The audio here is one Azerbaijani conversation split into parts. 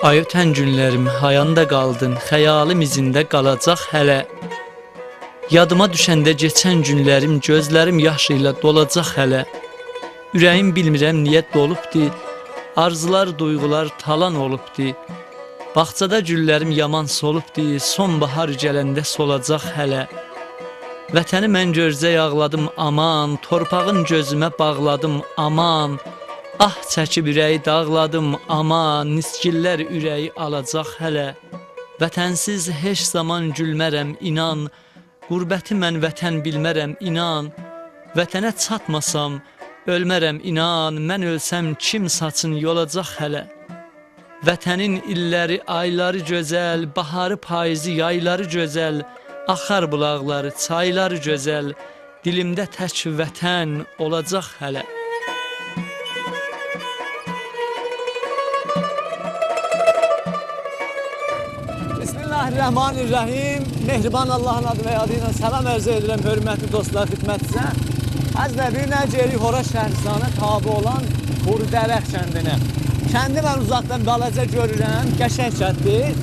Ay ötən günlərim hayanda qaldın, xəyalim izində qalacaq hələ. Yadıma düşəndə keçən günlərim, gözlərim yaş ilə dolacaq hələ. Ürəyim bilmirəm niyə dolubdi, arzular, duyğular talan olubdi. Bağçada güllərim yaman solubdi, sonbahar gələndə solacaq hələ. Vətəni mən görzək ağladım aman, torpağın gözümə bağladım aman. Ah çəkib ürəyi dağladım aman, niskillər ürəyi alacaq hələ. Vətənsiz heç zaman gülmərəm inan, qurbəti mən vətən bilmərəm inan. Vətənə çatmasam ölmərəm inan, mən ölsəm kim saçın yolacaq hələ. Vətənin illəri, ayları gözəl, baharı, payızı, yayları gözəl, axar bulaqları, çayları gözəl, dilimdə tək vətən olacaq hələ. Bismillahirrahmanirrahim. Mehriban Allahın adı və yadı ilə salam ərz edirəm, hörmətli dostlar, xidmətinizə. Əzlə bir nəcəri Hora şəhristanə tabi olan Hurdərəx kəndinə. Kəndi mən uzaqdan balaca görürəm, qəşəng kətdir.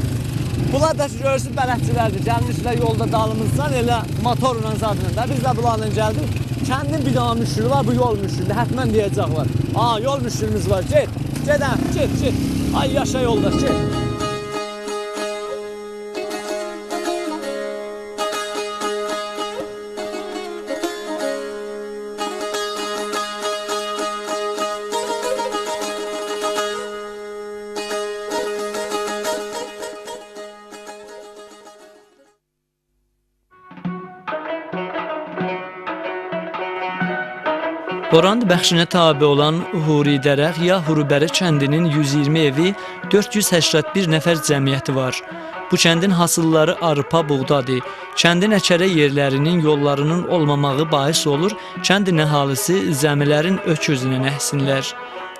Bunlar da ki, görürsünüz bələdçilərdir, gəlmişlər yolda dalımızdan elə motorla zadla da. Biz də bunlarla gəldik. Kəndin bir dana müşürü var, bu yol müşürü, hətmən deyəcəklər. Yol müşürümüz var, get, gedəm, get. Ay yaşa yoldaş, get. Orand bəxşinə tabi olan Huridərəx ya Hurubərə kəndinin 120 evi, 481 nəfər cəmiyyəti var. Bu kəndin hasılları arpa, buğdadır. Kəndin əkərə yerlərinin, yollarının olmamağı bahis olur, kəndin əhalisi zəmilərin öküzünə nəhsinlər.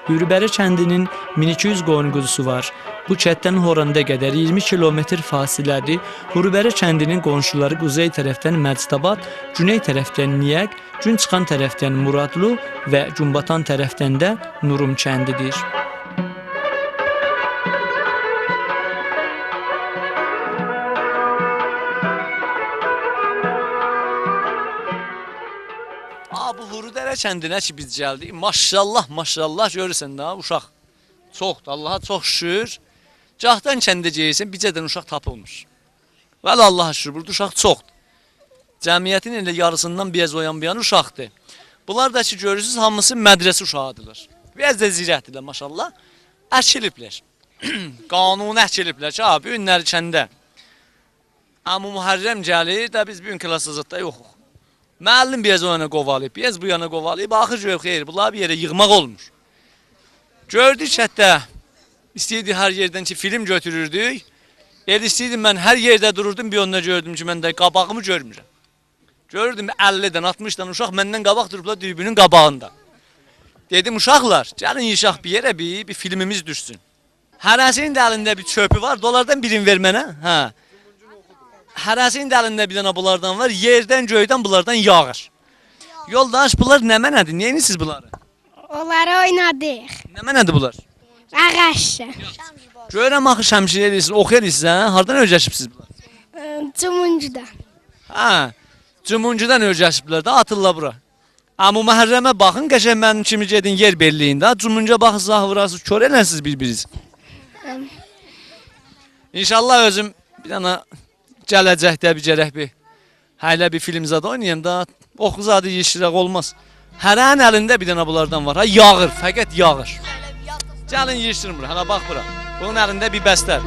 Hurubərə kəndinin 1200 qoyun quzusu var. Bu kənddən Horanda qədər 20 kilometr fasilədir. Hurubərə kəndinin qonşuları quzey tərəfdən Məcdabad, güney tərəfdən Niyəq, gün çıxan tərəfdən Muradlu və gün batan tərəfdən də Nurum kəndidir. Bu Hurdərə kəndinə ki biz gəldik. Maşallah görürsən də uşaq çoxdur. Allaha çox şükür. Cahdan kəndə geyirsən, bircədən uşaq tapılmış. Vəli Allaha şükür, burada uşaq çoxdur. Cəmiyyətin elə yarısından biraz oyan bir yan uşaqdır. Bunlar da ki görürsünüz, hamısı mədrəsə uşağıdırlar. Biraz da zirətdirlər maşallah. Əkiliblər. Qanuni əkiliblər ki, bu günləri kəndə. Amma Muharrəm gəlir də biz bu gün klassızlıqda yoxuq. Müəllim biraz o yana qovalayıb, biraz bu yana qovalayıb, axır görüb, xeyr, bunlar bir yerə yığmaq olmur. Gördük hətta, istəyirdik hər yerdən ki film götürürdük. İstəyirdim mən hər yerdə dururdum, bir onunla gördüm ki mən də qabağımı görmürəm. Gördüm 50-dən, 60-dan uşaq məndən qabaq durublar dürbünün qabağında. Dedim uşaqlar, gəlin yığışaq bir yerə, bir filmimiz düşsün. Hərəsinin də əlində bir çöpü var, dolardan birini ver mənə. Hərəsinin də əlində bir dənə bunlardan var, yerdən, göydən bunlardan yağır. Yoldaş, bunlar nə mənədir, niyə siz bunları? Onları oynadıq. Nə mənədir bunlar? Ağaçlı. Görəm axı şəmşir edirsiniz, oxu edirsiniz, hardan öyrəşibsiniz bunlar? Cumuncudan. Cumuncudan öyrəşiblər də, atırlar bura. Amma Məhərrəmə baxın, qəşəng mənim kimi gedin yer birliyində, Cumunca baxın, zah vurasınız, kör elənsiniz bir-biriniz. İnşallah özüm bir dənə gələcəkdə bir gərək bir hələ bir film zadı oynayayım da, oxu zadı yeşirək olmaz. Hərənin əlində bir dənə bunlardan var, yağır, fəqət yağır. Gəlin yeşirin bura, hələ bax bura. Bunun əlində bir bəstər.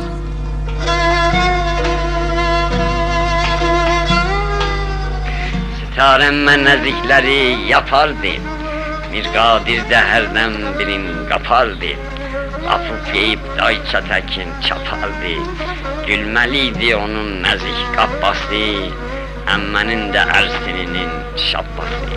Sitarəm mənəzikləri yapardı, bir qadir də hərdən birin qapardı. Afuf yeyib dayça təkin çapardı, gülməliydi onun nəzik qabbası, əmmənin də ərsininin şabbası.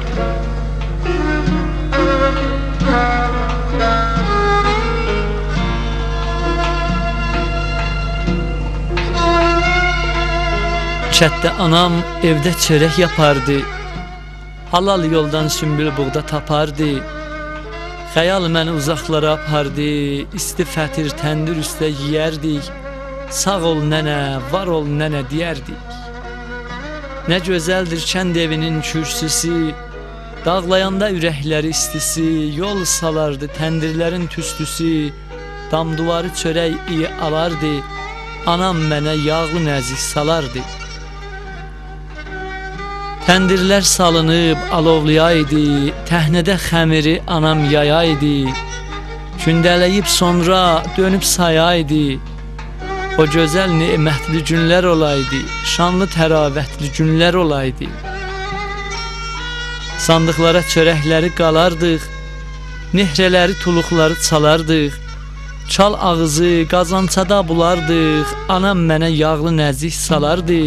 Kətdə anam evdə çörək yapardı, halal yoldan sümbül buğda tapardı. Xəyal məni uzaqlara apardı, isti fətir təndir üstə yeyərdik. Sağ ol nənə, var ol nənə deyərdik. Nə gözəldir kənd evinin kürsüsü, dağlayanda ürəkləri istisi, yol salardı təndirlərin tüstüsü, dam duvarı çörək iyi alardı, anam mənə yağlı nəzik salardı. Təndirlər salınıb alovlayaydı, təhnədə xəmiri anam yayaydı, gündələyib sonra dönüb sayaydı. O gözəl nemətli günlər olaydı, şanlı təravətli günlər olaydı. Sandıqlara çörəkləri qalardıq, nehrələri, tuluqları çalardıq. Çal ağızı qazançada bulardıq, anam mənə yağlı nəzik salardı.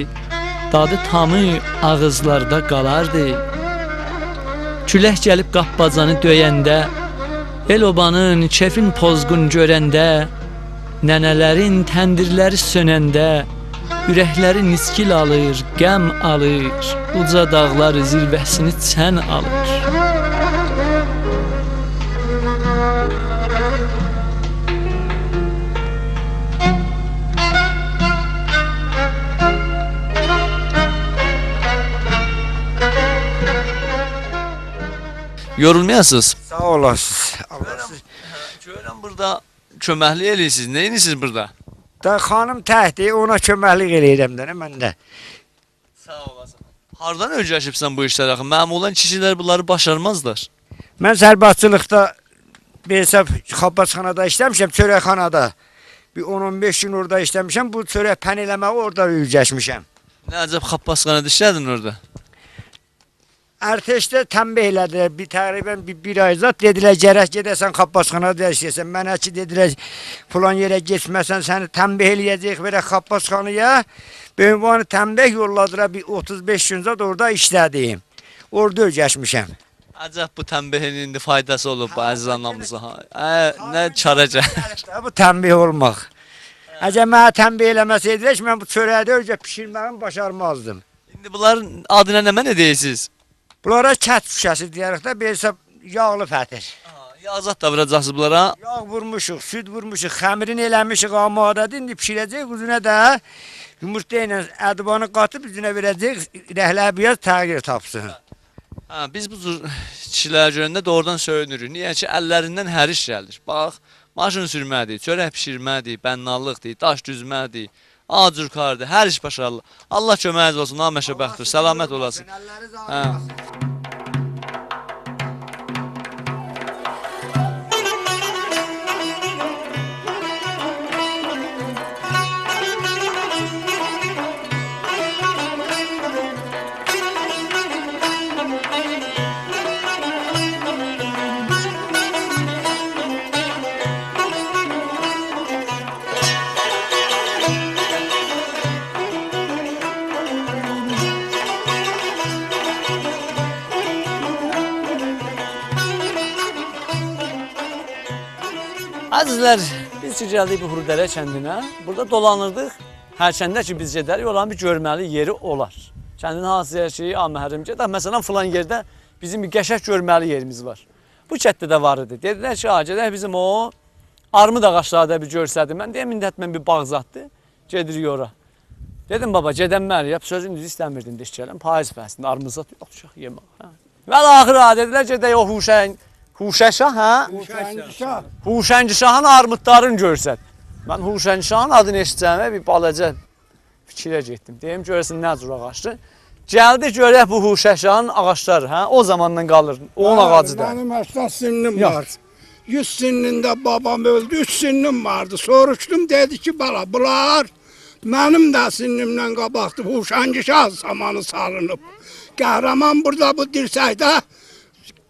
Dadı tamı ağızlarda qalardı. Külək gəlib qapbacanı döyəndə, el-obanın kefin pozğun görəndə, nənələrin təndirləri sönəndə, ürəkləri niskil alır, qəm alır, uca dağlar zirvəsini çən alır. Yorulmayasınız. Sağ olasınız. Görürəm burada köməklik eləyirsiniz. Nə edirsiniz burada? Da xanım təhti ona köməklik eləyirəm də mən də. Sağ olasın. Hardan öyrəşibsən bu işlərə? Mənim olan kişilər bunları başarmazlar. Mən sərbaşçılıqda bir hesab xabasxanada işləmişəm, çörəkxanada. Bir 10-15 gün orada işləmişəm. Bu çörək pən eləməyi orada öyrəşmişəm. Nə əcəb xabbasxanada işlədin orada? Ərtəşdə tənbih elədilər. Təqribən bir ay zat dedilər gərək gedəsən xabbasxanada işləyəsən. Mənə ki dedilər falan yerə getməsən səni tənbih eləyəcək verək xabbasxanaya. Böyünvanı tənbih yolladılar bir 35 gün zat orada işlədim. Orada öyrəşmişəm. Əcəb bu tənbihin indi faydası olub bu əziz anamıza. Nə çarəcə. Bu tənbih olmaq. Əgər mənə tənbih eləməsəydilər ki, mən bu çörəkdə öncə pişirməyimi başarmazdım. İndi bunların adına nə mənə deyirsiniz? Bunlara kət şüşəsi deyərək də bir hesab yağlı fətir. Yağ zat da vuracaqsınız bunlara. Yağ vurmuşuq, süd vurmuşuq, xəmirin eləmişik amadədir. İndi pişirəcək, üzünə də yumurta ilə ədvanı qatıb üzünə verəcək, rəhləbiyaz təğyir tapsın. Biz bu cür kişilər görəndə doğrudan söyünürük. Niyə ki, əllərindən hər iş gəlir. Bax, maşın sürmədir, çörək pişirmədir, bənnalıqdır, daş düzmədir, acurkardır, hər iş başarılı. Allah köməyiniz olsun, naməşə bəxtdir, səlamət olasın. Əzizlər, biz ki gəldik bu Hurdərə kəndinə. Burada dolanırdıq. Hərçəndə ki biz gedərik, olan bir görməli yeri olar. Kəndin hansıya ki, məhərrim gedək. Məsələn, filan yerdə bizim bir qəşəng görməli yerimiz var. Bu kətdə də var idi. Dedilər ki, gedək bizim o armud ağaclarda bir görsədi. Mən deyəm, indətmən bir bağzatdı. Gedirik ora. Dedim, baba, gedənməliyəm. Sözün düzü istəmirdim deş gələm. Payız fəslində armuzat yox, çox yemək. Və axıra dedilər, gedək o Huşəşah, hə? Huşəngişahın armudlarını görsət. Mən Huşəngişahın adını eşitcəmə bir balaca fikrə getdim. Deyim, görəsin nə cür ağaçdır. Gəldik görək bu Huşəşahın ağaçları, hə? O zamandan qalır, onun ağacı da. Mənim 80 sinnim var. 100 sinində babam öldü, 3 sinnim vardı. Soruşdum, dedi ki, bala, bunlar mənim də sinnimlə qabaqdı. Huşəngişah zamanı salınıb. Qəhrəman burada bu dirsəkdə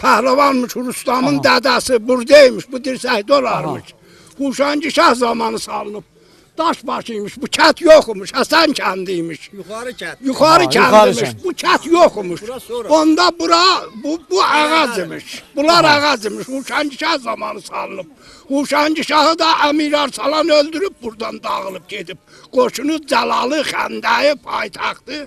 pəhləvanmış, Rustamın dədəsi buradaymış, bu dirsəkdə olarmış. Huşəngişah zamanı salınıb. Daş başıymış, bu kət yoxmuş, Həsən kəndiymiş. Yuxarı kəndimiş, bu kət yoxmuş. Onda bu ağacımış, bunlar ağacımış, Huşəngişah zamanı salınıb. Huşəngişahı da Əmir Arsalan öldürüb, buradan dağılıb gedib. Qoşunu Cəlalı, Xəndəyi, paytaxtı,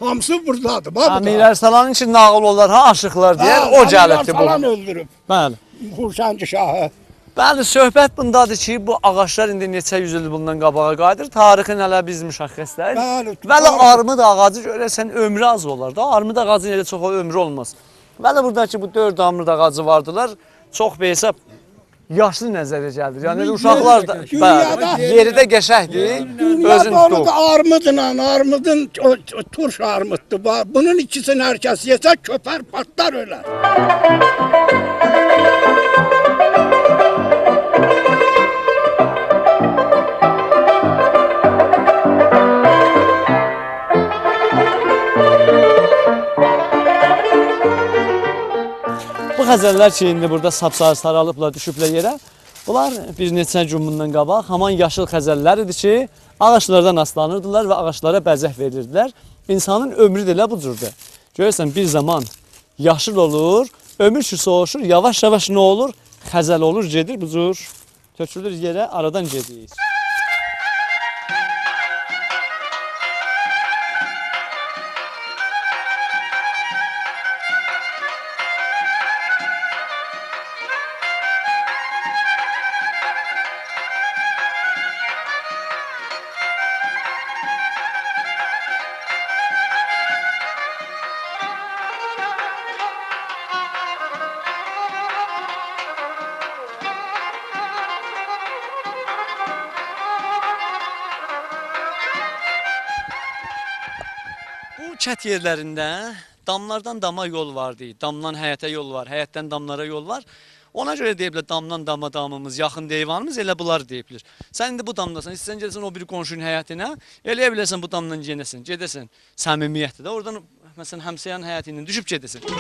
hamısı buradadır. Əmir Arsalanın için nağıl olar, ha aşıqlar deyər, o gəlibdir bu. Əmir Arsalan öldürüb. Bəli. Huşancı şahı. Bəli, söhbət bundadır ki, bu ağaclar indi neçə yüz il bundan qabağa qayıdır. Tarixin hələ biz müşəxxəslər. Bəli, Bəli, armud ağacı görəsən ömrü az olar da. Armud ağacının elə çox ömrü olmaz. Bəli, buradakı bu 4 armud ağacı vardılar. Çox hesab yaşlı nəzərə gəlir. Yəni uşaqlar da bəli, yeri də qəşəngdir. Dünyada Özün onu tutub. da armudun o turş armuddur. Bunun ikisini herkes yese köper patlar öyle. Bu xəzəllər ki, indi burada sapsarı saralıbla, düşüblə yerə. Bunlar bir neçə gün bundan qabaq haman yaşıl xəzəllər idi ki, ağaçlardan aslanırdılar və ağaçlara bəzək verirdilər. İnsanın ömrü də elə bu cürdür. Görürsən, bir zaman yaşıl olur, ömür ki soğuşur, yavaş-yavaş nə olur? Xəzəl olur, gedir bu cür, tökülür yerə, aradan gedir. Kət yerlərində damlardan dama yol vardı. Damdan həyətə yol var, həyətdən damlara yol var. Ona görə deyiblər damdan dama damımız, yaxın deyvanımız elə bunlar deyibilir. Sən indi bu damdasan, istəsən gedəsən o bir qonşunun həyətinə, eləyə bilərsən bu damdan gedəsən səmimiyyətdə də. Oradan məsələn həmsəyənin həyəti ilə düşüb gedəsən.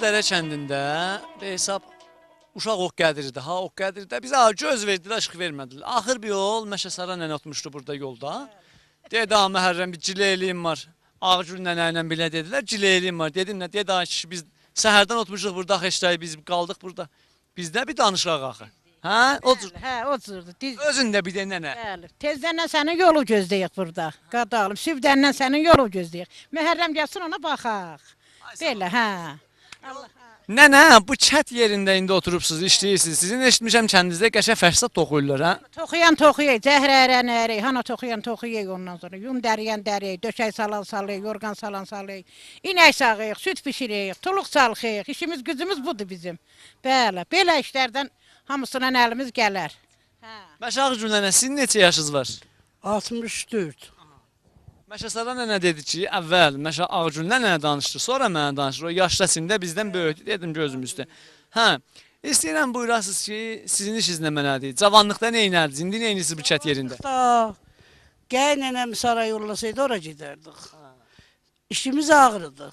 Dərə kəndində hesab uşaq oq gədirirdi, oq gədirirdi. Bizə göz verdilər, işıq vermədilər. Axır bir yol Məşəsara nənə otmuşdu burada yolda. Dedi, Məhərrəm bir cileyliyim var. Ağgül nənə ilə belə dedilər, cileyliyim var. Dedim nə, dedi, biz səhərdən otmuşduq burada, xeşdəyi biz qaldıq burada. Bizdə bir danışaq axı. Hə, o cür. Hə, o cürdür. Özündə bir də nənə. Bəli. Tezdən sənin yolu gözləyək burada. Qadalım, sübdən sənin yolu gözləyək. Məhərrəm gəlsin ona baxaq. Belə, hə. Nənə, bu kət yerində indi oturubsuz, işləyirsiniz. Sizin eşitmişəm kəndinizdə qəşəng fərsat toxuyurlar, hə? Toxuyan, zəhrərən ərək, hana toxuyan ondan sonra. Yun dəriyən dəriyək, döşək salan salıyıq, yorgan salan salıyıq. İnək sağıyıq, süt pişiriyik, tuluq salxıyıq. İşimiz, gücümüz budur bizim. Bəli, belə işlərdən hamısından əlimiz gələr. Məşə Ağgül nənə, sizin neçə yaşınız var? 64. Məşəsara nənə dedi ki, əvvəl Məşə Ağgül nənə danışdı, sonra mənə danışdı. O yaşdasında bizdən böyükdür, dedim gözümüzdə. Hə, istəyirəm buyurasınız ki, sizin işiniz nə mənədir? Cavanlıqda nə inərdiniz, indi nə inirsiniz bu kət yerində? Gəl nənəmi saray yollasaydı ora gedərdik. İşimiz ağrıdı.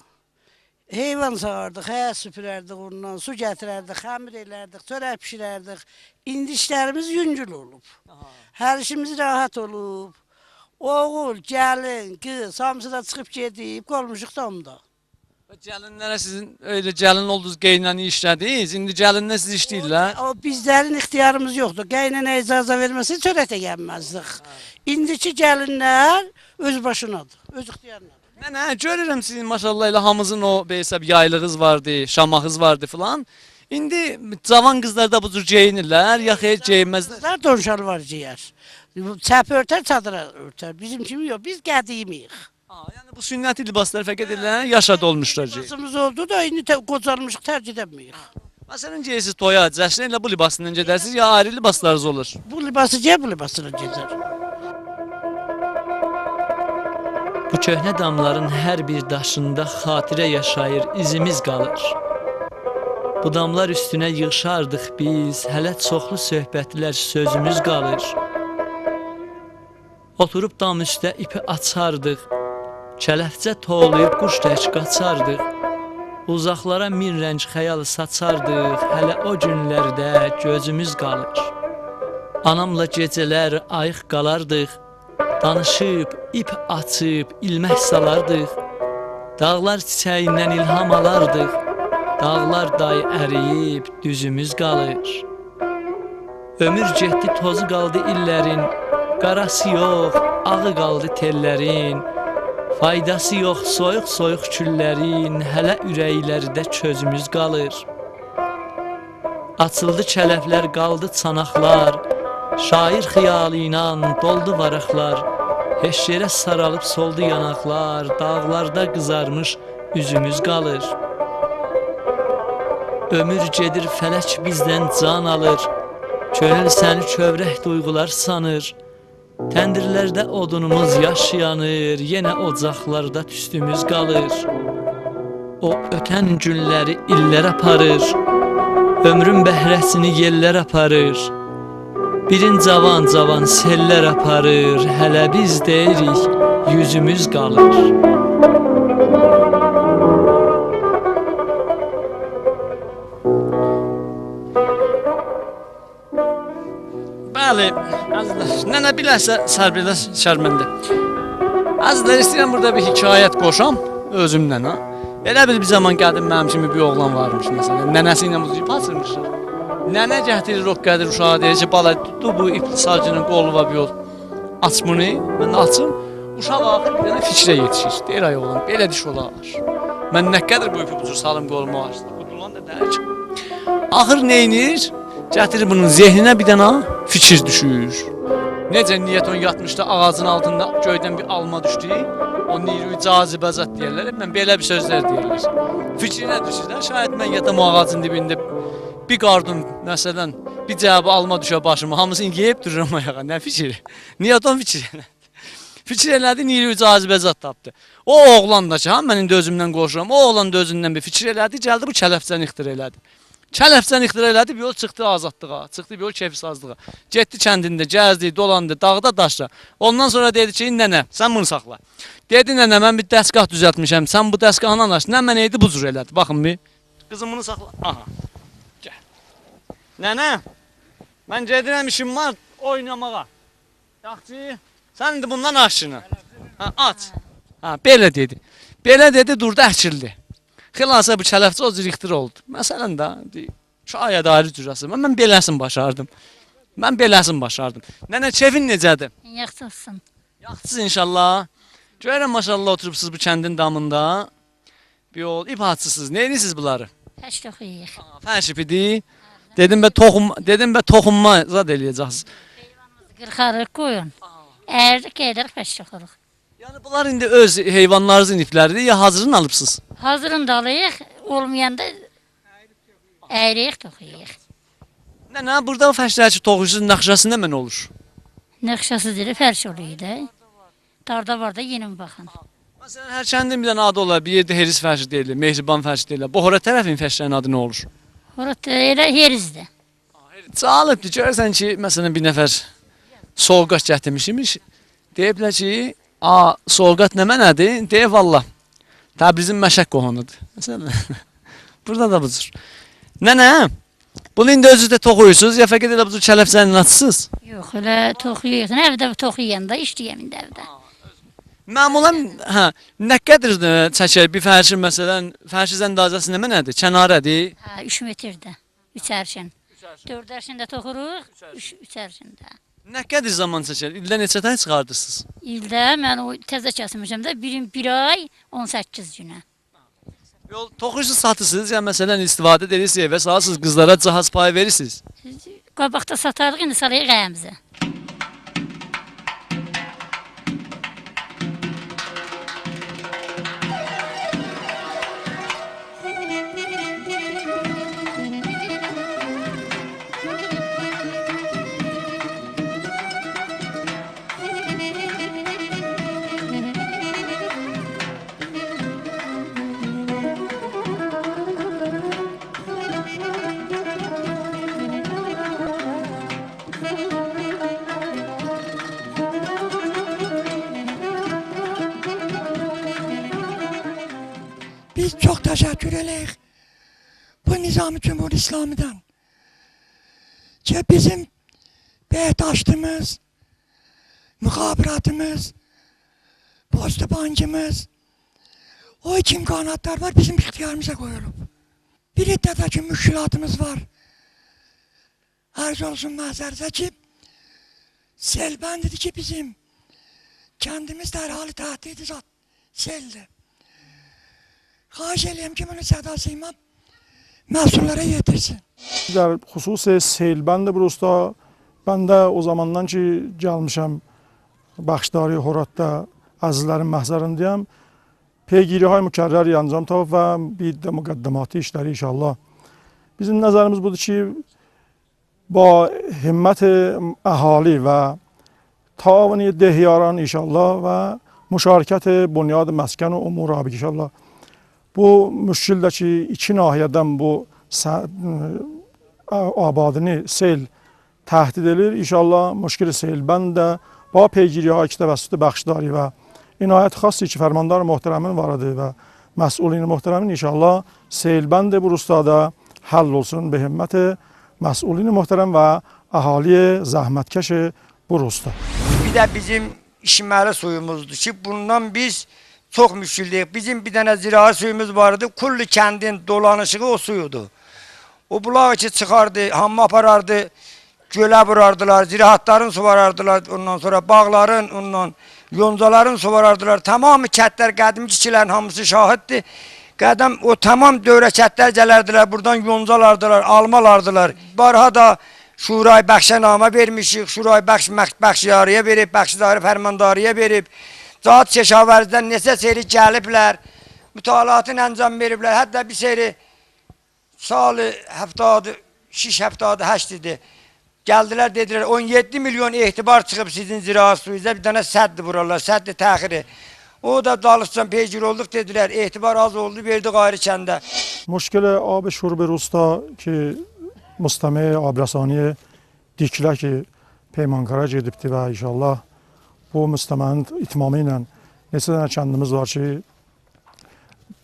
Heyvan sağardıq, həyat süpürərdik ondan, su gətirərdik, xəmir elərdik, çörək pişirərdik. İndi işlərimiz yüngül olub. Hər işimiz rahat olub. Oğul, gəlin, qız, hamısı da çıxıb gedib, qolmuşuq damda. Gəlinlərə sizin öyle gəlin oldunuz, qeynəni işlədiniz, indi gəlinlə siz işləyirlər. O bizlərin ixtiyarımız yoxdur. Qeynənə icazə verməsə çörək də gəlməzdik. İndiki gəlinlər öz başınadır, öz ixtiyarınadır. Nənə, görürəm sizin maşallah elə hamımızın o hesab yaylığınız vardı, şamağınız vardı filan. İndi cavan qızlar da bu cür geyinirlər, ya xeyr geyinməzlər. Qızlar donşal var geyər. Çəp örtər, çadıra örtər. Bizim kimi yox, biz qədimiyik. Yəni bu sünnəti libaslar fəqət edilən yaşa dolmuşlar ki. Libasımız oldu da indi qocalmışıq, tərk edəməyik. Məsələn, geysiz toya, cəşnə ilə bu libasla gedərsiniz ya ayrı libaslarınız olur? Bu libası gəl, bu libasına gedər. Bu köhnə damların hər bir daşında xatirə yaşayır, izimiz qalır. Bu damlar üstünə yığışardıq biz, hələ çoxlu söhbətlər sözümüz qalır. Oturub dam üstə ipi açardıq, Kələfcə tolayıb quş tək qaçardıq. Uzaqlara min rəng xəyal saçardıq. Hələ o günlərdə gözümüz qalır. Anamla gecələr ayıq qalardıq. Danışıb, ip açıb, ilmək salardıq. Dağlar çiçəyindən ilham alardıq. Dağlar day əriyib, düzümüz qalır. Ömür getdi, tozu qaldı illərin. Qarası yox, ağı qaldı tellərin. Faydası yox, soyuq-soyuq küllərin. Hələ ürəklərdə közümüz qalır. Açıldı kələflər, qaldı çanaqlar. Şair xiyalı ilə doldu varaqlar. Heç yerə saralıb soldu yanaqlar. Dağlarda qızarmış üzümüz qalır. Ömür gedir, fələk bizdən can alır. Könül səni kövrək duyğular sanır. Təndirlərdə odunumuz yaş yanır. Yenə ocaqlarda tüstümüz qalır. O ötən günləri illər aparır. Ömrün bəhrəsini yellər aparır. Birin cavan-cavan sellər aparır. Hələ biz deyirik, yüzümüz qalır. Bəli, əzizlər, nənə bilərsə sərbilə şərməndə. Əzizlər, istəyirəm burada bir hekayət qoşam özümdən, ha. Elə bir zaman gəldim, mənim kimi bir oğlan varmış, məsələn, nənəsi ilə muzuyub açırmışlar. Nənə gətirir o qədər uşağı, deyir ki, bala, tutdu bu iptisacının qolu var bir yol. Aç bunu, mən də açım. Uşaq axır bir dənə fikrə yetişir. Deyir, ay oğlan, belə diş olar. Mən nə qədər bu ipi bucur salım qoluma açdı. Qudulan da deyir ki. Axır neynir? Gətirir bunun zehninə bir dənə fikir düşür. Necə niyyət on yatmışdı ağacın altında göydən bir alma düşdü. O nirü cazibəcət deyirlər. Mən belə bir sözlər deyirlər. Fikrinə düşürlər. Şayət mən yatam o ağacın dibində bir qardım, məsələn, bir cavabı alma düşə başıma. Hamısını yeyib dururum ayağa. Nə fikir? Niyyət on fikir elədi. Fikir elədi, nirü cazibəcət tapdı. O oğlan da ki, mən indi özümdən qorxuram. O oğlan da özündən bir fikir elədi. Gəldi bu kələfcəni ixtira elədi. Kələfcəni ixtira elədi, bir yol çıxdı azadlığa, çıxdı bir yol keyfsazlığa. Getdi kəndində, gəzdi, dolandı, dağda, daşda. Ondan sonra dedi ki, nənə, sən bunu saxla. Dedi, nənə, mən bir dəstgah düzəltmişəm, sən bu dəstgahla aç. Nə mən eydi bu cür elədi, baxın bir. Qızım bunu saxla. Aha, gəl. Nənə, mən gedirəm işim var oynamağa. Yaxçı, sən indi bundan aşını. Aç. Belə dedi. Belə dedi, durdu, əkildi. Xilasa bu kələfçi o cür ixtira oldu. Məsələn də, şayət ayrı cürəsi. Mən beləsini başardım. Nənə, keyfin necədir? Yaxşısın. Yaxşısın inşallah. Görürəm, maşallah oturubsuz bu kəndin damında. Bir yol, ip açısınız. Ne edirsiniz bunları? Fəş toxuyuq. Fəş ipidir. Dedim bə toxunma zad eləyəcəksiniz. Heyvanımızı qırxarıq, qoyun. Əyirdik, gedirik, fəş toxuruq. Yəni bunlar indi öz heyvanlarınızın ipləridir, ya hazırını alıbsınız? Hazırını da alıyıq, olmayanda əyiriyik, toxuyuq. Nənə, burada fəşlər ki, toxuyusunuz, naxşası nə mən olur? Nəqşası deyir, fərş oluyor da. Darda var da yeni mi baxın? Məsələn, hər kəndin bir dənə adı olar, bir yerdə heris fərşi deyilir, mehriban fərşi deyilir. Bu hora tərəfin fəşlərin adı nə olur? Orada elə yerizdir. Çalıbdır, görürsən ki, məsələn, bir nəfər soğuqat gətirmişmiş. Deyiblər ki, soğuqat nə mənədir? Deyib, valla, Təbrizin məşək qohunudur. Məsələn, burada da bu cür. Nənə, bunu indi özünüzdə toxuyursunuz, ya fəqət elə bu cür kələfcənin açısınız? Yox, elə toxuyuq. Evdə toxuyanda, işləyəm indi evdə. Məmulən, nə qədər çəkər bir fərşin, məsələn, fərşi zəndazəsi nə mənədir? Kənarədir? 3 metrdə, 3 ərşin. 4 ərşində toxuruq, 3 ərşində. Nə qədər zaman çəkər? İldə neçə tane çıxardırsınız? İldə mən o təzə kəsmişəm də bir ay 18 günə. Yol toxuyursuz satırsınız, ya məsələn istifadə edirsiniz və salırsınız, qızlara cihaz payı verirsiniz. Qabaqda satarıq, indi salayıq əyəmizə. eləyik bu Nizami Cumhur İslamidən ki, bizim Behtaştımız, müxabiratımız, posta bankımız, o iki imkanatlar var, bizim ixtiyarımıza koyulub. Bir iddədəki müşkilatımız var. Arz olsun məzərizə ki, selbendir ki bizim kendimiz derhali tahdidi zat seldi. Xahiş edeyim ki bunu sədasıyla məsullara yetirsin. در خصوص سیلبند بروستا ben de o zamandan ki gəlmişəm Baxşdari Horatda əzizlərin məhzərindəyəm. Peygiri های mükərrər yancam tapıb və bir də müqəddimatı işləri inşallah. Bizim nəzərimiz budur ki, با himmət əhali və تعاونی دهیاران inşallah və müşarikət bunyad məskən və umur abi inşallah. Bu müşkildəki iki nahiyədən bu abadini sel təhdid edir. İnşallah müşkil selbənd də ba peygiri های ki təvəssütü Baxşdari və inayət xası ki fərmandar muhtərəmin varadı və məsulini muhtərəmin inşallah selbənd bu rustada həll olsun به himmət məsulini muhtərəm və əhali zəhmətkeş bu rusda. Bir de bizim içməli suyumuzdur ki, bundan biz çok müşküldəyik. Bizim bir tane ziraat suyumuz vardı. Kullu kendin dolanışığı o suyudu. O bulağı ki çıkardı, hamma aparardı, göle vurardılar, ziraatların su varardılar, ondan sonra bağların, ondan yoncaların su varardılar. Tamamı kətlər, qədim kişilərin hamısı şahiddir. Qədəm o tamam dövrə kətlər gələrdilər, buradan yoncalardılar, almalardılar. Barha da Şurayı bəxşənamə vermişik, Şurayı bəxşiyarıya verib, bəxşidarı fərmandarıya verib. Zat Keşavərzdən neçə seri gəliblər, mütalaatın əncam veriblər. Hətta bir seri salı 76-78 idi. Gəldilər dedilər 17 milyon etibar çıxıb sizin ziraat suyunuza, bir dənə səddi vurarlar, səddi təxiri. O da dalışcan peygir olduq dedilər, etibar az oldu, verdi qayri kəndə. مشکل آب شرب روستا که مستمع آبرسانی دیکله که پیمانکara gedibdi və inşallah bu müstəmənin itmamı ilə neçə dənə kəndimiz var ki,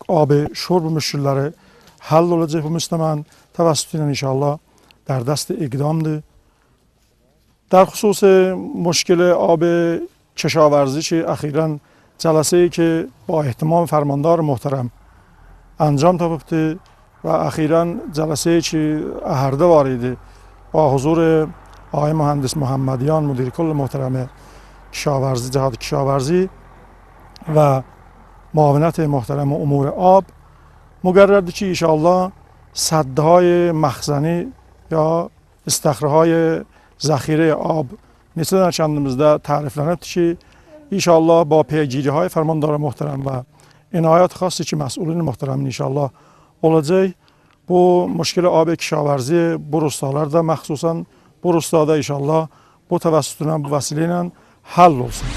abi şurb müşkilləri həll olacaq bu müstəmənin təvəssütü ilə inşallah در دست اقدامdır. در خصوص مشکل آب کشاورزی که اخیراً جلسه‌ای که با اهتمام فرماندار محترم انجام تاپیبdi و اخیراً جلسه‌ای که اهرده var idi با حضور آقای مهندس محمدیان مدیر کل محترم کشاورزی جهاد کشاورزی و معاونت محترم امور آب مقررdir ki inşallah سدهای مخزنی یا استخرهای ذخیره آب neçə dənə kəndimizdə təriflənibdir ki inşallah با پیگیری های فرماندار محترم و عنایت خاصی که مسئولین محترم inşallah olacaq. Bu müşkil آب کشاورزی bu rustalarda məxsusən bu rustada inşallah bu təvəssütlə bu vəsilə ilə həll olsun.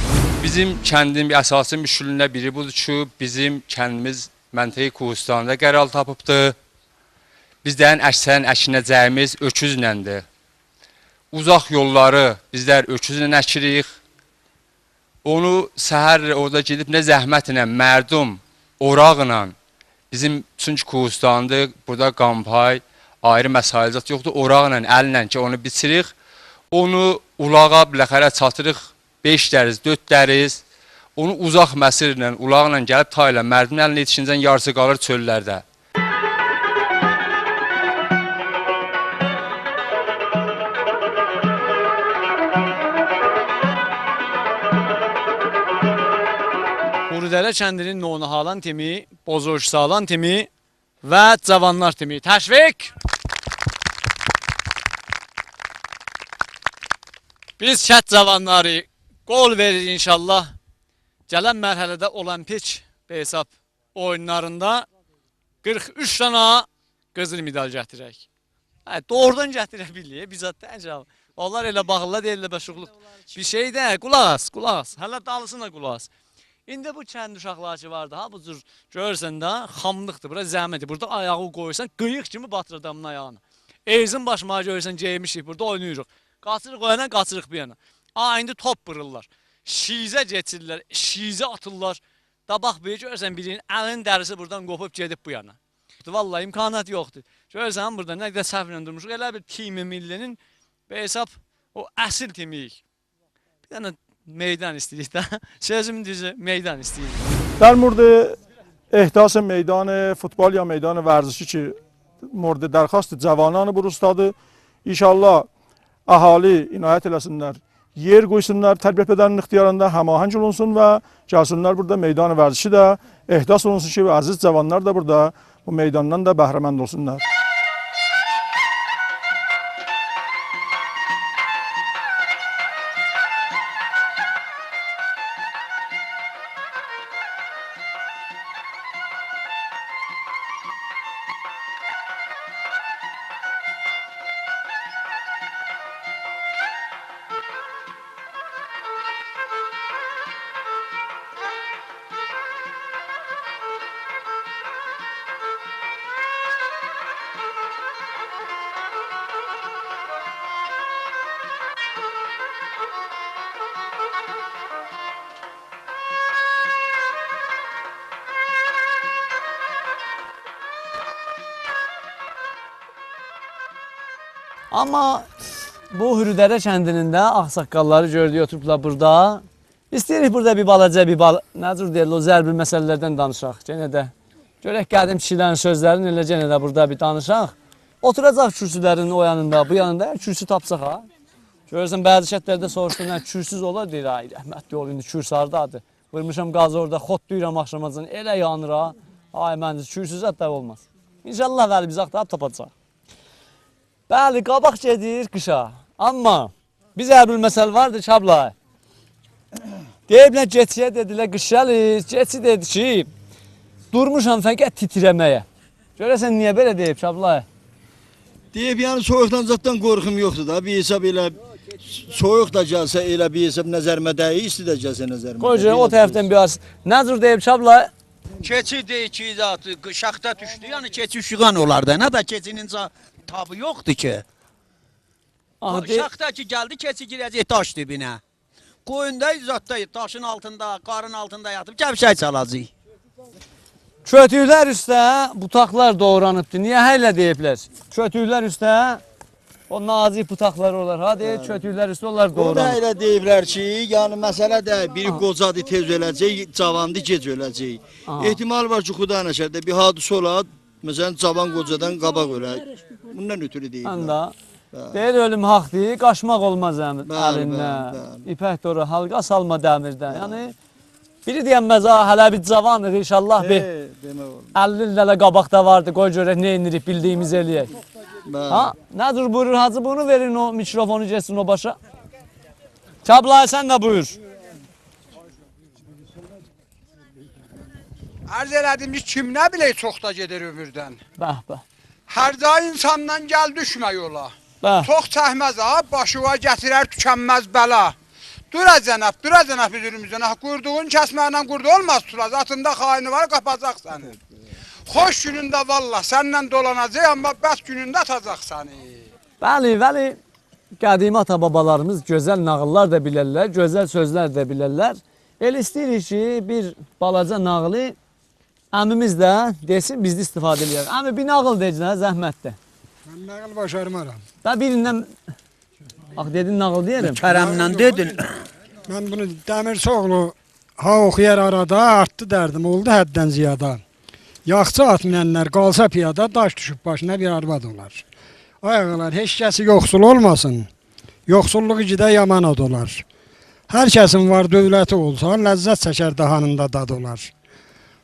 Bizim kəndin bir əsası müşkülündə biri budur ki, bizim kəndimiz məntəqi Kuhistanda qərar tapıbdır. Bizlərin əksərin əkinəcəyimiz öküzləndir. Uzaq yolları bizlər öküzlə əkirik. Onu səhər orada gedib nə zəhmətlə, mərdum, oraqla, bizim çünki Kuhistandır, burada qampay, ayrı məsailat yoxdur, oraqla, əllə ki onu bitirik. Onu ulağa biləxərə çatırıq, 5 dəriz, 4 dəriz. Onu uzaq məsirlə, ulaqla gəlib tayla, mərdumun əlinə yetişincən yarısı qalır çöllərdə. Urudərə kəndinin Nonahalan timi, Bozorsalan timi və Cavanlar timi. Təşvik! Biz kət cavanları qol verir inşallah. Gələn mərhələdə olimpik hesab oyunlarında 43 dənə qızıl medal gətirək. Doğrudan gətirə bilirik, bizzat təcavüz. Onlar elə bağlılar deyirlər bəşuqluq. Bir şey də, qulaq as, qulaq as. Hələ dalısına qulaq as. İndi bu kənd uşaqları ki vardı, ha bu cür görürsən də xamlıqdır, bura zəhmətdir. Burada ayağı qoyursan, qıyıq kimi batır adamın ayağını. Erzin başmağa görürsən, geymişik, burada oynayırıq. Qaçırıq o yana, qaçırıq bir yana. İndi top vururlar. Şizə geçirlər, şizə atırlar. Da bax bir görürsən birinin əlinin dərisi buradan qopub gedib bu yana. yoxdur. Vallahi imkanat yoxdur. Görürsən burada nə qədər səhvlə durmuşuq. Elə bir Timi Millinin be hesab o əsl timiyik. Bir dənə meydan istəyirik də. Sözümün düzü meydan istəyirik. در مورد احداث میدان فوتبال یا میدان ورزشی که مورد درخواست جوانان بروستاdı inşallah ahali inayət eləsinlər. Yer qoysunlar, tərbiyət edənin ixtiyarında həmahəng olunsun və gəlsinlər burada meydan vərzişi də ehdas olunsun ki, əziz cavanlar da burada bu meydandan da bəhrəmənd olsunlar. Amma bu Hürüdərə kəndinin də ağsaqqalları gördük, oturublar burada. İstəyirik burada bir balaca necür deyirlər, o zərbil məsələlərdən danışaq. Yenə də görək qədim kişilərin sözlərini elə yenə də burada bir danışaq. Oturacaq kürsülərin o yanında, bu yanında kürsü tapsaq ha. Görürsən bəzi şəhərlərdə soruşdular, kürsüz olar deyir, ay rəhmətli ol, indi kürsü hardadır. Vurmuşam qazı orada, xot duyuram axşamacın, elə yanır ha. Ay məncə kürsüz hətta olmaz. İnşallah bəli biz axtarıb tapacaq. Bəli, qabaq gedir qışa. Amma biz Əbül məsəl vardı ki, abla. Deyiblər geçiyə dedilər qış gəlir. Geçi dedi ki, durmuşam fəqət titrəməyə. Görəsən niyə belə deyib ki, abla? Deyib yəni soyuqdan zatdan qorxum yoxdur da. Bir hesab elə soyuq da gəlsə elə bir hesab nəzərimə dəyi, isti də gəlsə nəzərimə. Qoy o tərəfdən bir az. Nəzür deyib ki, abla? Keçi deyir ki, şaxta düşdü, yəni keçi üşüğən olar da. Nə da keçinin tabı yoxdur ki. Şaxta ki gəldi, keçi girəcək daş dibinə. Qoyunda izatda daşın altında, qarın altında yatıb gəvşək çalacaq. Kötüklər üstə butaqlar doğranıbdır. Niyə hələ deyiblər? Kötüklər üstə o nazik butaqlar olar. Hadi kötüklər üstə onlar doğranıb. O da elə deyiblər ki, yəni məsələ də biri qocadır tez öləcək, cavandı gec öləcək. Ehtimal var ki, Xuda nəşərdə bir hadisə olar. Məsələn, cavan qocadan qabaq ölər. Bundan ötürü deyirlər. Deyir ölüm haqdır, qaçmaq olmaz əlindən. İpək doğru, halqa salma dəmirdən. Yəni, biri deyənməz, hələ bir cavanıq inşallah bir 50 illərlə qabaqda vardı, qoy görək nə inirik, bildiyimiz eləyək. Nədir buyurur hacı, bunu verin o mikrofonu geçsin o başa. Kəblay sən də buyur. Arz elədim ki, kim nə bilək çox da gedir ömürdən. Bəh. Hər day insandan gəl düşmə yola. Çox çəkməz ha, başıva gətirər tükənməz bəla. Dura cənab üzrümüzdən. Qurduğun kəsməklə qurdu olmaz turaz. Atında xaini var, qapacaq səni. Xoş günündə valla səndən dolanacaq, amma bəs günündə atacaq səni. Bəli, qədimi ata-babalarımız gözəl nağıllar da bilərlər, gözəl sözlər də bilərlər. El istəyirik ki, bir balaca nağılı əmimiz də desin, biz də istifadə edəyək. Əmi, bir nağıl deyəcək, zəhmətdir. Mən nağıl başarmaram. Da birindən, dedin nağıl deyərəm. Kərəmlə dedin. Mən bunu Dəmirçioğlu oxuyar arada, artdı dərdim, oldu həddən ziyada. Yaxçı at minənlər qalsa piyada, daş düşüb başına bir arvad olar. Ayaqlar, heç kəsi yoxsul olmasın, yoxsulluğu gidə yaman ad olar. Hər kəsin var dövləti olsa, ləzzət çəkər dahanında dad olar.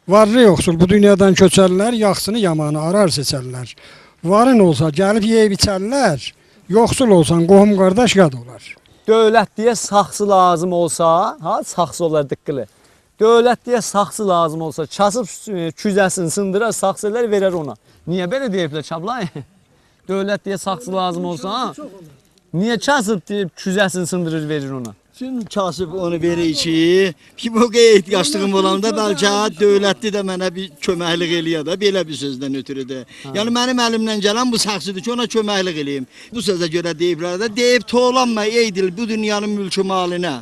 Varlı yoxsul bu dünyadan köçərlər, yaxsını yamanı arar seçərlər. Varın olsa gəlib yeyib içərlər, yoxsul olsan qohum qardaş qad olar. Dövlət deyə saxsı lazım olsa, saxsı olar diqqəli. Dövlət deyə saxsı lazım olsa, kasıb küzəsini sındırar, saxsılar verər ona. Niyə belə deyiblər Çablay? Dövlət deyə saxsı lazım olsa, niyə kasıb deyib küzəsini sındırır, verir ona? Bütün kasıb onu verir ki, bu ehtiyaclığım olanda bəlkə dövlətli də mənə bir köməklik eləyə də, belə bir sözdən ötürüdür. Yəni mənim əlimdən gələn bu saxsıdır ki, ona köməklik eləyim. Bu sözə görə deyiblər də, deyib toğlanma ey dil bu dünyanın mülkü malinə.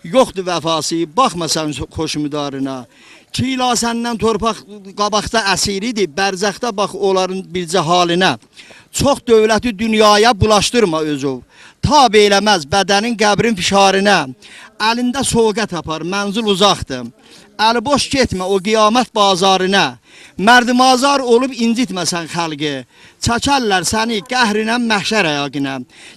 Yoxdur vəfası, baxma sən xoşmudarına. 2 il səndən torpaq qabaqda əsiridir. Bərzəxdə bax onların bircə halinə. Çox dövləti dünyaya bulaşdırma özü. Tab eləməz bədənin qəbrin fişarına. Əlində soğuqət apar, mənzil uzaqdır. Əli boş getmə o qiyamət bazarına. Mərdimazar olub incitməsən xalqı. Çəkərlər səni qəhrinə məhşər əyaqinə.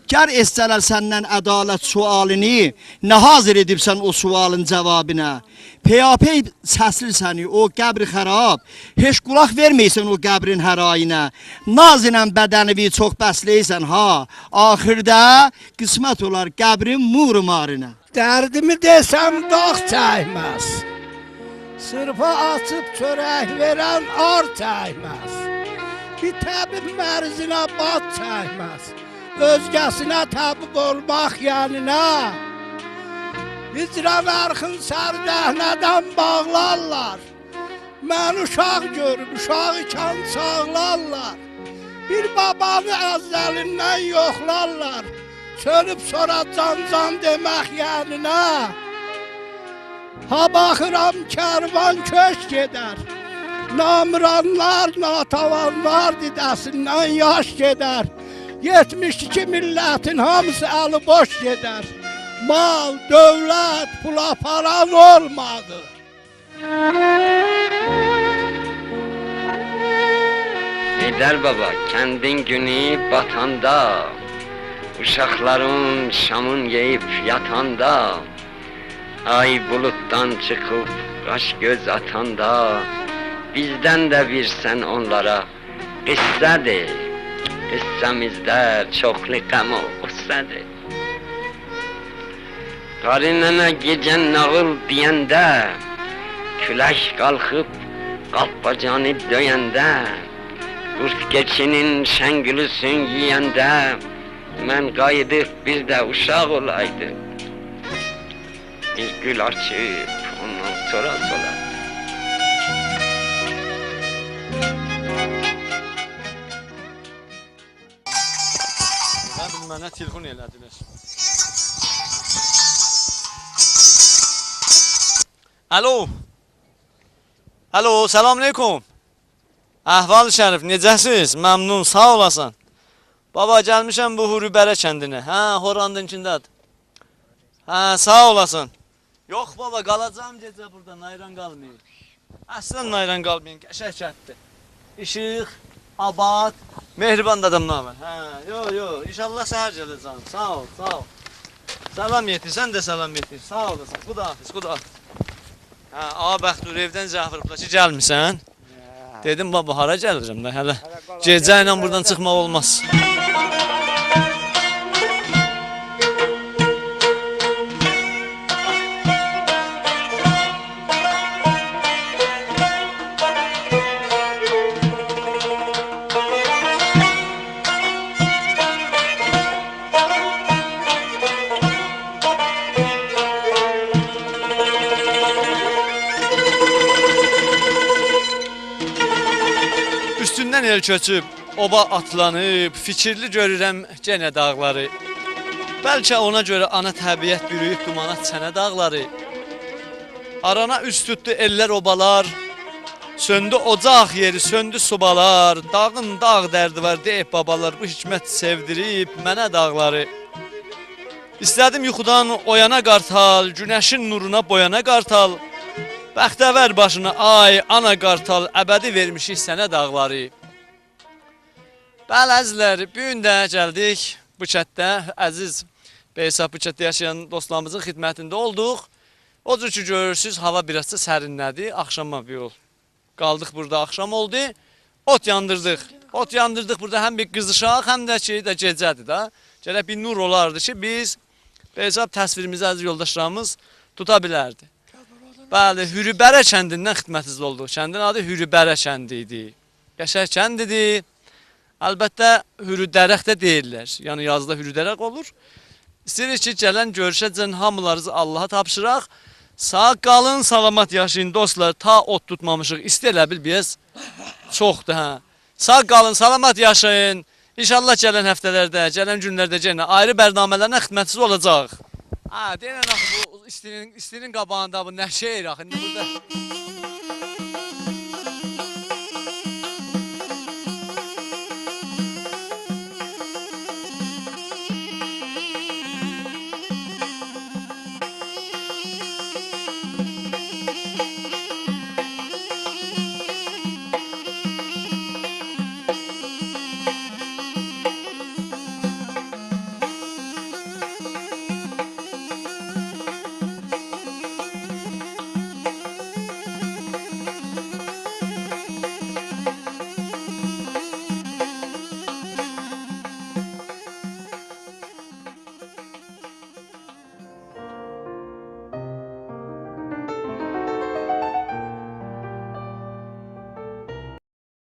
Gər escələr səndən ədalət sualini, nə hazır edibsən o sualın cavabına. Peyapey səslir səni o qəbri xərab, heç qulaq verməysən o qəbrin hərayinə. Nazinən bədənivi çox bəsləysən ha, axırda qismət olar qəbrin murumarinə. Dərdimi desəm dağ çəkməz. Sırfa açıb çörək verən ar çəkməz. Bir təbib mərzinə bat çəkməz. Özgəsinə təbib olmaq yəninə. Hicran ərxin sərdəhnədən bağlarlar. Mən uşaq görüb uşaq ikən sağlarlar. Bir babanı əzəlindən yoxlarlar. Çölüb sonra can demək yəninə. Ha baxıram kərvan köç gedər. Namıranlar, natavanlar didəsindən yaş gedər. 72 millətin hamısı əli boş gedər. Mal, dövlət, pula paran olmadı. Heydər baba, kəndin günü batanda, uşaqların şamın yeyib yatanda, ay bulutdan çıxıb qaş göz atanda, bizdən də versən onlara qıssədir. Qıssamızda çoxlu qəm o qıssədir. Qarı nənə gecən nağıl deyəndə, külək qalxıb qalpacanı döyəndə, qurt keçinin şəngülüsün yiyəndə, mən qayıdıb bir də uşaq olaydım. Bir gül açıb ondan sonra sola. Mənə telefon elədilər. Alo. Alo, salam aleykum. Əhval şərif, necəsiz? Məmnun, sağ olasan. Baba, gəlmişəm bu Hürübərə kəndinə. Hə, Horandınkindədir. Hə, sağ olasın. Yox baba, qalacağım gecə burada, nayran qalmayın. Əslən nayran qalmayın, qəşək kətdir. İşıq, abad, mehriban adamlar var. Hə, yo, inşallah səhər gələcəm. Sağ ol, sağ ol. Salam yetir, sən də salam yetir. Sağ olasın, Xudahafiz, Xudahafiz. Hə, ağa Bəxtur evdən zəfiriblə ki, gəlmirsən. Dedim baba, hara gəlirəm də, hələ gecə ilə buradan çıxmaq olmaz. Üstündən el köçüb, oba atlanıb, fikirli görürəm genə dağları. Bəlkə ona görə ana təbiət bürüyüb dumana çənə dağları. Arana üst tutdu eller obalar, söndü ocaq yeri, söndü sobalar. Dağın dağ dərdi var deyib babalar, bu hikmət sevdirib mənə dağları. İstədim yuxudan oyana qartal, günəşin nuruna boyana qartal. Bəxtəvər başına ay, ana qartal, əbədi vermişik sənə dağları. Bəli əzizlər, bu gün də gəldik bu kətdə, əziz Beysaq bu kətdə yaşayan dostlarımızın xidmətində olduq. O cür ki görürsünüz, hava biraz da sərinlədi, axşama bir yol. Qaldıq burada, axşam oldu, ot yandırdıq. Ot yandırdıq burada həm bir qızışaq, həm də ki də gecədir də. Gələk bir nur olardı ki, biz Beysaq təsvirimizi əziz yoldaşlarımız tuta bilərdi. Bəli, Hürübərə kəndindən xidmətinizdə olduq. Kəndin adı Hürübərə kəndi idi. Qəşəng kəndidir. Əlbəttə, Hürüdərək də deyirlər. Yəni, yazıda Hürüdərək olur. İstəyirik ki, gələn görüşəcən hamılarınızı Allaha tapşıraq. Sağ qalın, salamat yaşayın dostlar. Ta ot tutmamışıq. İstəyirlər bil, biz çoxdur, hə. Sağ qalın, salamat yaşayın. İnşallah gələn həftələrdə, gələn günlərdə yenə ayrı bərnamələrlə xidmətsiz olacaq. Ha, deyilən axı bu istinin qabağında bu nə şeyir axı. İndi burada